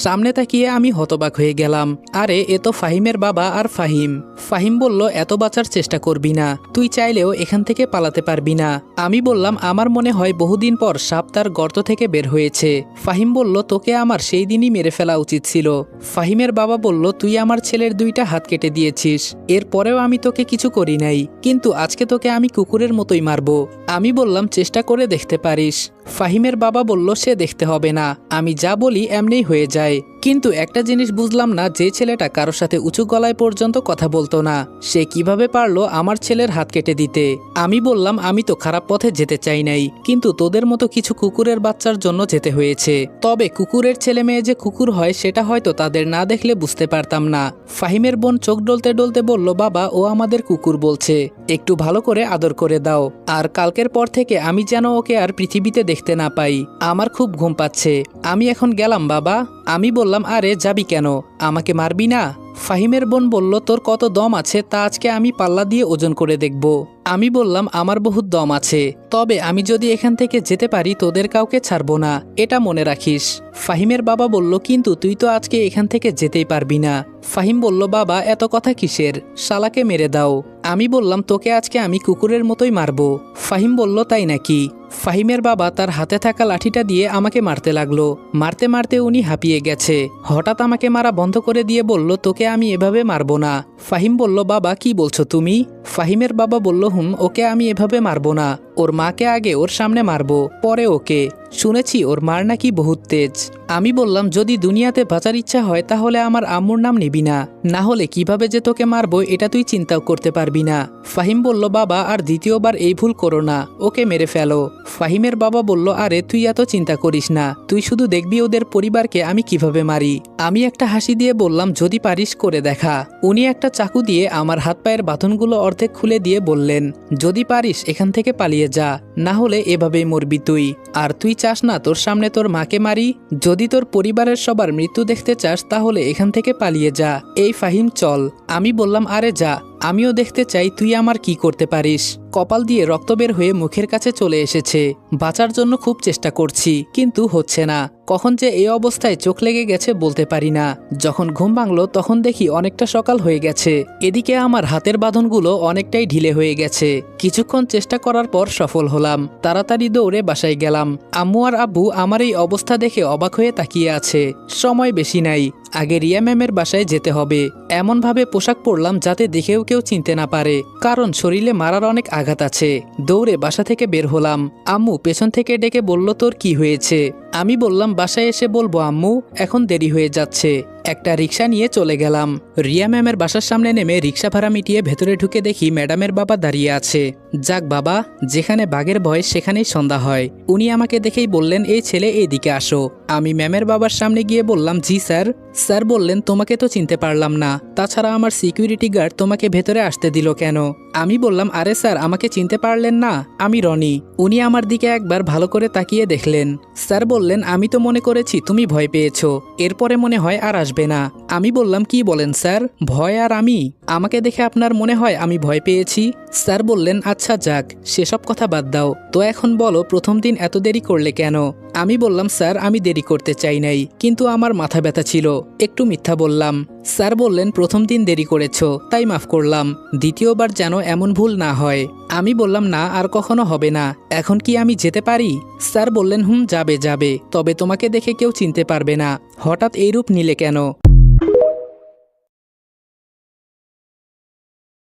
সামনে তাকিয়ে আমি হতবাক হয়ে গেলাম। আরে এ তো ফাহিমের বাবা আর ফাহিম। ফাহিম বলল, এত বাঁচার চেষ্টা করবি না, তুই চাইলেও এখান থেকে পালাতে পারবি না। আমি বললাম, আমার মনে হয় বহুদিন পর সাপ তার গর্ত থেকে বের হয়েছে। ফাহিম বলল, তোকে আমার সেই দিনই মেরে ফেলা উচিত ছিল। ফাহিমের বাবা বলল, তুই আমার ছেলের 2টা হাত কেটে দিয়েছিস, এরপরেও আমি তোকে কিছু করি নাই, কিন্তু আজকে তোকে আমি কুকুরের মতোই মারব। আমি বললাম, চেষ্টা করে দেখতে পারিস। ফাহিমের বাবা বলল, সে দেখতে হবে না, আমি যা বলি এমনিই হয়ে যায়। কিন্তু একটা জিনিস বুঝলাম না, যে ছেলেটা কারোর সাথে উঁচু গলায় পর্যন্ত কথা বলতো না, সে কিভাবে পারলো আমার ছেলের হাত কেটে দিতে। আমি বললাম, আমি তো খারাপ পথে যেতে চাই নাই, কিন্তু তোদের মতো কিছু কুকুরের বাচ্চার জন্য যেতে হয়েছে। তবে কুকুরের ছেলে মেয়ে যে কুকুর হয় সেটা হয়তো তাদের না দেখলে বুঝতে পারতাম না। ফাহিমের বোন চোখ ডলতে ডলতে বলল, বাবা ও আমাদের কুকুর বলছে, একটু ভালো করে আদর করে দাও, আর কালকের পর থেকে আমি যেন ওকে আর পৃথিবীতে দেখতে না পাই। আমার খুব ঘুম পাচ্ছে, আমি এখন গেলাম বাবা। আমি বললাম, আরে যাবি কেন, আমাকে মারবি না? ফাহিমের বোন বলল, তোর কত দম আছে তা আজকে আমি পাল্লা দিয়ে ওজন করে দেখব। আমি বললাম, আমার বহুত দম আছে, তবে আমি যদি এখান থেকে যেতে পারি তোদের কাউকে ছাড়বো না, এটা মনে রাখিস। ফাহিমের বাবা বলল, কিন্তু তুই তো আজকে এখান থেকে যেতেই পারবি না। ফাহিম বলল, বাবা এত কথা কিসের, শালাকে মেরে দাও। আমি বললাম, তোকে আজকে আমি কুকুরের মতোই মারবো। ফাহিম বলল, তাই নাকি? ফাহিমের বাবা তার হাতে থাকা লাঠিটা দিয়ে আমাকে মারতে লাগলো। মারতে মারতে উনি হাঁপিয়ে গেছে। হঠাৎ আমাকে মারা বন্ধ করে দিয়ে বলল, তোকে আমি এভাবে মারবো না। ফাহিম বলল, বাবা কি বলছো তুমি? ফাহিমের বাবা বলল, ওকে আমি এভাবে মারবো না, ওর মাকে আগে ওর সামনে মারবো, পরে ওকে। শুনেছি ওর মার নাকি বহুত তেজ। আমি বললাম, যদি দুনিয়াতে বাঁচার ইচ্ছা হয় তাহলে আমার আম্মুর নাম নিবি না, না হলে কিভাবে যে তোকে মারবো এটা তুই চিন্তাও করতে পারবি না। ফাহিম বলল, বাবা আর দ্বিতীয়বার এই ভুল করো না, ওকে মেরে ফেলো। ফাহিমের বাবা বলল, আরে তুই এত চিন্তা করিস না, তুই শুধু দেখবি ওদের পরিবারকে আমি কিভাবে মারি। আমি একটা হাসি দিয়ে বললাম, যদি পারিস করে দেখা। উনি একটা চাকু দিয়ে আমার হাত পায়ের বাঁধনগুলো অর্ধেক খুলে দিয়ে বললেন, যদি পারিস এখান থেকে পালিয়ে যা, না হলে এভাবেই মরবি তুই। আর তুই চাস না তোর সামনে তোর মাকে মারি? যদি তোর পরিবারের সবার মৃত্যু দেখতে চাস তাহলে এখান থেকে পালিয়ে যা। এই ফাহিম চল। আমি বললাম, আরে যা, আমিও দেখতে চাই তুই আমার কি করতে পারিস। কপাল দিয়ে রক্ত বের হয়ে মুখের কাছে চলে এসেছে। বাঁচার জন্য খুব চেষ্টা করছি, কিন্তু হচ্ছে না। কখন যে এই অবস্থায় চোখ লেগে গেছে বলতে পারি না। যখন ঘুম ভাঙলো তখন দেখি অনেকটা সকাল হয়ে গেছে। এদিকে আমার হাতের বাঁধনগুলো অনেকটাই ঢিলে হয়ে গেছে। কিছুক্ষণ চেষ্টা করার পর সফল হলাম। তাড়াতাড়ি দৌড়ে বাসায় গেলাম। আম্মু আর আব্বু আমার এই অবস্থা দেখে অবাক হয়ে তাকিয়ে আছে। সময় বেশি নাই, আগে রিয়া ম্যামের বাসায় যেতে হবে। এমনভাবে পোশাক পরলাম যাতে দেখেও কেউ চিনতে না পারে, কারণ শরীরে মারার অনেক আঘাত আছে। দৌড়ে বাসা থেকে বের হলাম। আম্মু পেছন থেকে ডেকে বলল, তোর কি হয়েছে? আমি বললাম, বাসায় এসে বলবো আম্মু, এখন দেরি হয়ে যাচ্ছে। একটা রিক্সা নিয়ে চলে গেলাম। রিয়া ম্যামের বাসার সামনে নেমে রিক্সা ভাড়া মিটিয়ে ভেতরে ঢুকে দেখি ম্যাডামের বাবা দাঁড়িয়ে আছে। যাক বাবা, যেখানে বাঘের ভয় সেখানেই সন্ধ্যা হয়। উনি আমাকে দেখেই বললেন, এই ছেলে এইদিকে আসো। আমি ম্যামের বাবার সামনে গিয়ে বললাম, জি স্যার। স্যার বললেন, তোমাকে তো চিনতে পারলাম না, তাছাড়া আমার সিকিউরিটি গার্ড তোমাকে ভেতরে আসতে দিল কেন? আমি বললাম, আরে স্যার আমাকে চিনতে পারলেন না, আমি রনি। উনি আমার দিকে একবার ভালো করে তাকিয়ে দেখলেন। স্যার বললেন, আমি তো মনে করেছি তুমি ভয় পেয়েছো, এরপরে মনে হয় আর আসবে না। আমি বললাম, কি বলেন স্যার, ভয় আর আমি? আমাকে দেখে আপনার মনে হয় আমি ভয় পেয়েছি? স্যার বললেন, আচ্ছা যাক, সেসব কথা বাদ দাও তো, এখন বলো প্রথম দিন এত দেরি করলে কেন? আমি বললাম, স্যার আমি দেরি করতে চাই নাই, কিন্তু আমার মাথা ব্যথা ছিল, একটু মিথ্যা বললাম। স্যার বললেন, প্রথম দিন দেরি করেছো তাই মাফ করলাম, দ্বিতীয়বার যেন এমন ভুল না হয়। আমি বললাম, না আর কখনো হবে না। এখন কি আমি যেতে পারি? স্যার বললেন, যাবে যাবে, তবে তোমাকে দেখে কেউ চিনতে পারবে না। হঠাৎ এই রূপ নিলে কেন?